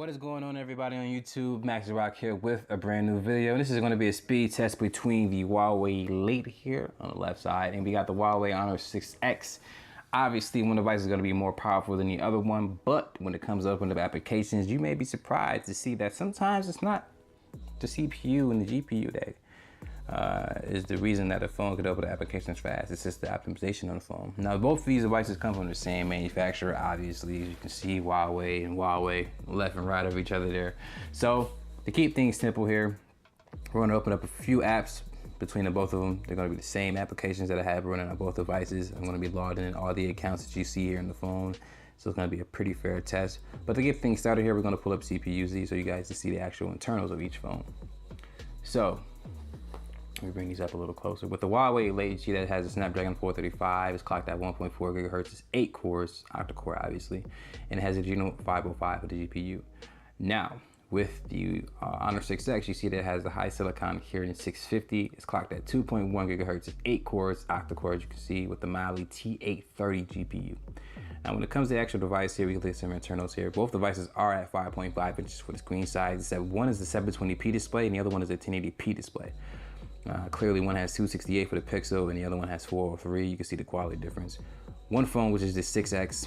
What is going on, everybody on YouTube? Max Rock here with a brand new video. This is going to be a speed test between the Huawei Elate here on the left side, and we got the Huawei Honor 6X. Obviously, one device is going to be more powerful than the other one, but when it comes up with applications, you may be surprised to see that sometimes it's not the CPU and the GPU that is the reason that the phone could open the applications fast. It's just the optimization on the phone. Now, both of these devices come from the same manufacturer, obviously. As you can see, Huawei and Huawei left and right of each other there. So to keep things simple here, we're going to open up a few apps between the both of them. They're going to be the same applications that I have running on both devices. I'm going to be logged in all the accounts that you see here on the phone. So it's going to be a pretty fair test. But to get things started here, we're going to pull up CPUZ so you guys can see the actual internals of each phone. So let me bring these up a little closer. With the Huawei Elate, you see that it has a Snapdragon 435. It's clocked at 1.4 gigahertz. It's 8 cores, octa-core obviously, and it has a Adreno 505 for the GPU. Now, with the Honor 6X, you see that it has the high silicon Kirin 650. It's clocked at 2.1 gigahertz. It's 8 cores, octa-core, as you can see, with the Mali T830 GPU. Now, when it comes to the actual device here, we can look at some internals here. Both devices are at 5.5 inches for the screen size. Except one is the 720p display, and the other one is a 1080p display. Clearly one has 268 for the pixel and the other one has 403. You can see the quality difference. One phone, which is the 6X,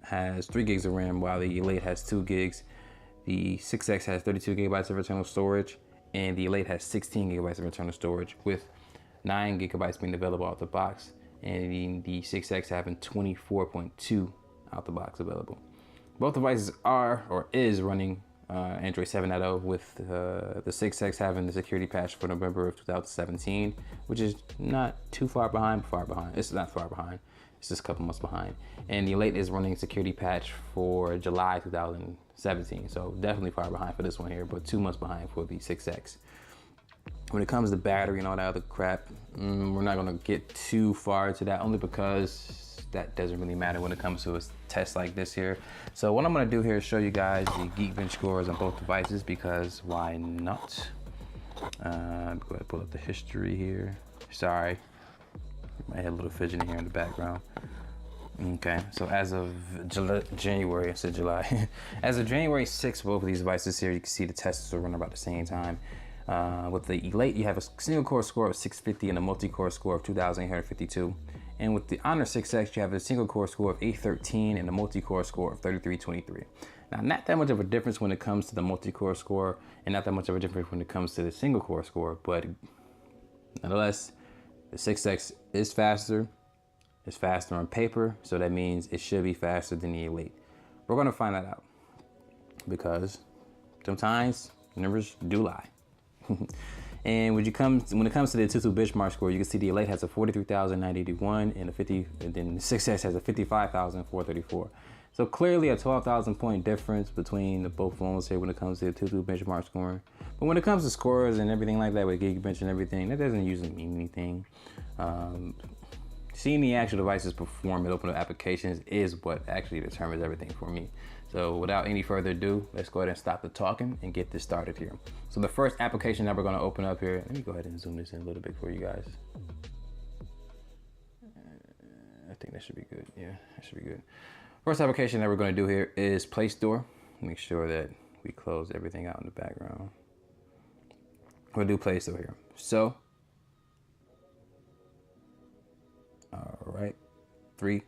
has 3 gigs of RAM, while the Elate has 2 gigs. The 6X has 32 gigabytes of internal storage, and the Elate has 16 gigabytes of internal storage, with 9 gigabytes being available out the box, and the 6X having 24.2 out the box available. Both devices are or is running Android 7.0, with the 6X having the security patch for November of 2017, which is not too far behind, but far behind. It's not far behind. It's just a couple months behind. And the Elate is running security patch for July 2017, so definitely far behind for this one here, but 2 months behind for the 6X. When it comes to battery and all that other crap, we're not gonna get too far into that, only because that doesn't really matter when it comes to a test like this here. So what I'm gonna do here is show you guys the Geekbench scores on both devices, because why not? Go ahead and pull up the history here. Sorry, I had a little fidgeting here in the background. Okay, so as of January, I said July. As of January 6th, both of these devices here, you can see the tests are running about the same time. With the Elate, you have a single core score of 650 and a multi-core score of 2,852. And with the Honor 6X, you have a single core score of 813 and a multi-core score of 3323. Now, not that much of a difference when it comes to the multi-core score, and not that much of a difference when it comes to the single core score, but nonetheless, the 6X is faster. It's faster on paper, so that means it should be faster than the Elate. We're gonna find that out, because sometimes numbers do lie. And when it comes to the Antutu benchmark score, you can see the Elate has a 43,981 and then the 6X has a 55,434. So clearly a 12,000 point difference between the both phones here when it comes to the Antutu benchmark scoring. But when it comes to scores and everything like that with Geekbench and everything, that doesn't usually mean anything. Seeing the actual devices perform and open up applications is what actually determines everything for me. So without any further ado, let's go ahead and stop the talking and get this started here. So the first application that we're going to open up here, let me go ahead and zoom this in a little bit for you guys. I think that should be good. Yeah, that should be good. First application that we're going to do here is Play Store. Make sure that we close everything out in the background. We'll do Play Store here. So, all right, 3,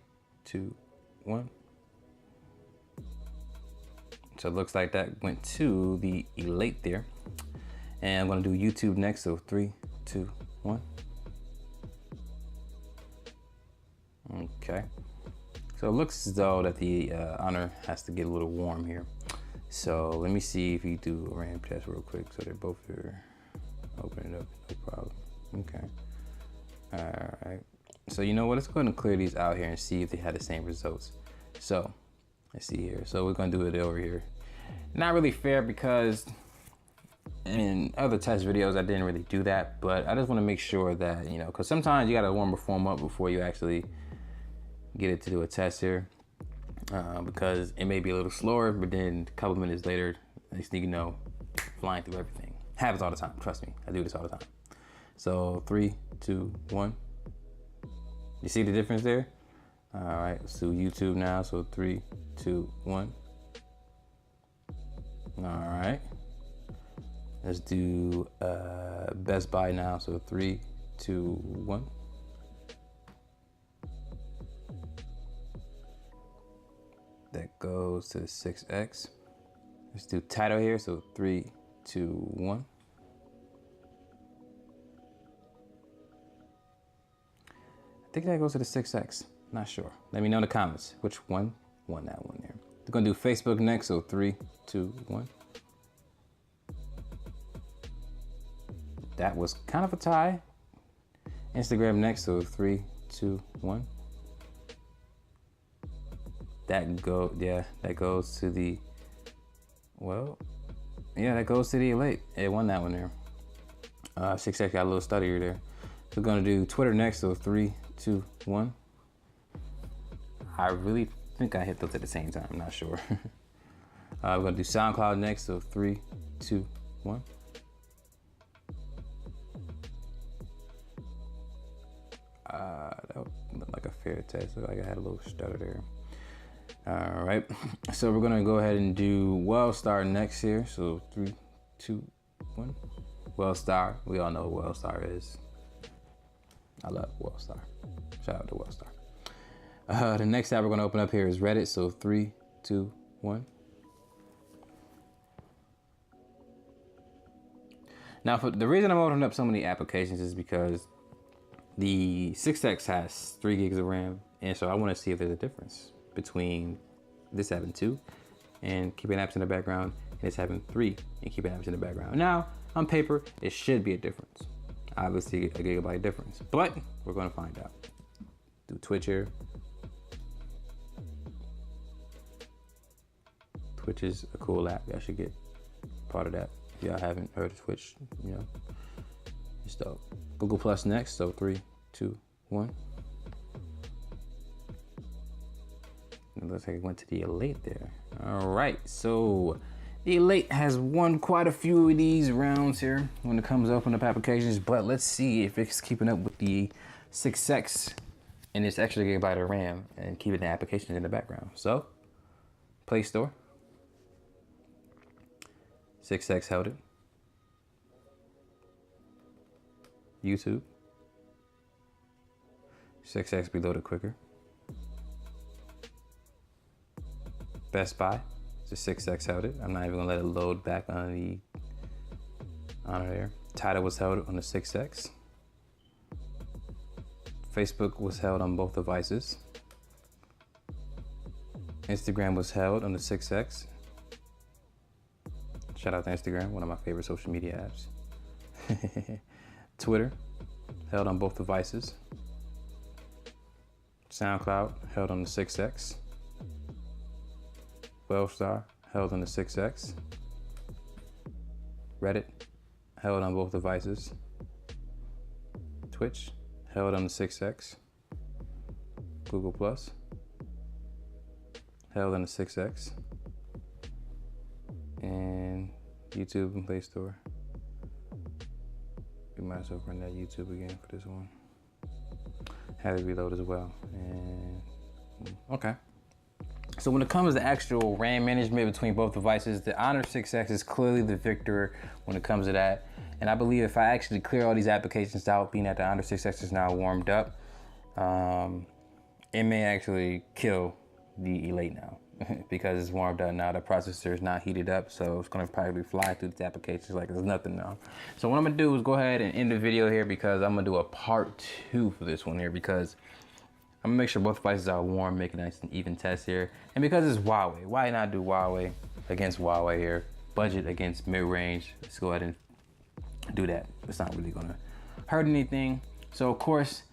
2, 1. So it looks like that went to the Elate there. And I'm gonna do YouTube next, so 3, 2, 1. Okay. So it looks as though that the Honor has to get a little warm here. So let me see if you do a RAM test real quick. So they're both here. Open it up, no problem. Okay. All right. So you know what, let's go ahead and clear these out here and see if they had the same results. So let's see here. So we're gonna do it over here. Not really fair, because in other test videos I didn't really do that, but I just want to make sure that, you know, because sometimes you got to warm the phone up before you actually get it to do a test here, because it may be a little slower, but then a couple minutes later, next thing you know, flying through everything. Happens all the time, trust me, I do this all the time. So 3, 2, 1. You see the difference there? All right, let's do YouTube now. So 3, 2, 1. All right. Let's do Best Buy now. So 3, 2, 1. That goes to the 6X. Let's do title here. So 3, 2, 1. I think that goes to the 6X. Not sure. Let me know in the comments which one won that one there. We're gonna do Facebook next. So 3, 2, 1. That was kind of a tie. Instagram next. So 3, 2, 1. That goes to the, well, yeah, that goes to the Elate. It won that one there. 6X got a little stuttier there. We're gonna do Twitter next, so 3, 2, 1. I really think I hit those at the same time, I'm not sure. We're gonna do SoundCloud next, so 3, 2, 1. That looked like a fair test. Looked like I had a little stutter there. All right, so we're gonna go ahead and do Wellstar next here. So 3, 2, 1. Wellstar, we all know what Wellstar is. I love Wellstar. Shout out to Wellstar. The next tab we're gonna open up here is Reddit. So 3, 2, 1. Now, for the reason I'm opening up so many applications is because the 6X has 3 gigs of RAM, and so I want to see if there's a difference between this having 2 and keeping apps in the background and this having 3 and keeping apps in the background. Now, on paper, it should be a difference. Obviously, a gigabyte difference, but we're gonna find out. Do Twitch here. Twitch is a cool app. Y'all should get part of that. If y'all haven't heard of Twitch, you know, it's dope. Google Plus next, so 3, 2, 1. It looks like it went to the Elate there. All right, so the Elate has won quite a few of these rounds here when it comes to open up applications, but let's see if it's keeping up with the 6X and its extra gigabyte of RAM and keeping the applications in the background. So, Play Store. 6X held it. YouTube. 6X reloaded quicker. Best Buy, the 6X held it. I'm not even gonna let it load back on there. Title was held on the 6X. Facebook was held on both devices. Instagram was held on the 6X. Shout out to Instagram, one of my favorite social media apps. Twitter, held on both devices. SoundCloud, held on the 6X. Wellstar, held on the 6X. Reddit, held on both devices. Twitch, held on the 6X. Google Plus, held on the 6X. And YouTube and Play Store. We might as well run that YouTube again for this one. Had it reload as well. And okay. So when it comes to actual RAM management between both devices, the Honor 6X is clearly the victor when it comes to that. And I believe if I actually clear all these applications out, being that the Honor 6X is now warmed up, it may actually kill the Elate now because it's warmed up now. The processor is not heated up, so it's gonna probably fly through these applications like there's nothing now. So what I'm gonna do is go ahead and end the video here because I'm gonna do a part 2 for this one here because I'm gonna make sure both devices are warm, make a nice and even test here. And because it's Huawei, why not do Huawei against Huawei here? Budget against mid-range. Let's go ahead and do that. It's not really gonna hurt anything. So of course,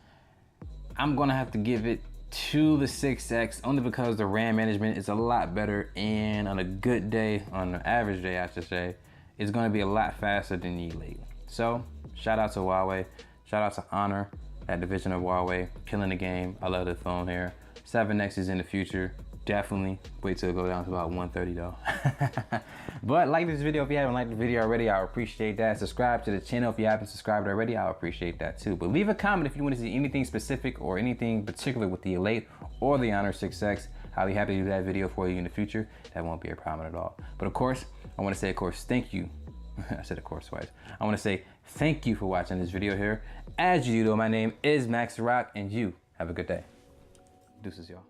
I'm gonna have to give it to the 6X only because the RAM management is a lot better, and on a good day, on an average day I should say, it's gonna be a lot faster than the Elate. So shout out to Huawei, shout out to Honor, that division of Huawei, killing the game. I love the phone here. 7X is in the future. Definitely wait till it go down to about 130 though. But like this video if you haven't liked the video already, I appreciate that. Subscribe to the channel if you haven't subscribed already, I appreciate that too. But leave a comment if you want to see anything specific or anything particular with the Elate or the Honor 6X. I'll be happy to do that video for you in the future. That won't be a problem at all. But of course, I want to say, of course, thank you. I said of course twice. I want to say thank you for watching this video here. As you do, my name is Max Rock, and you have a good day. Deuces, y'all.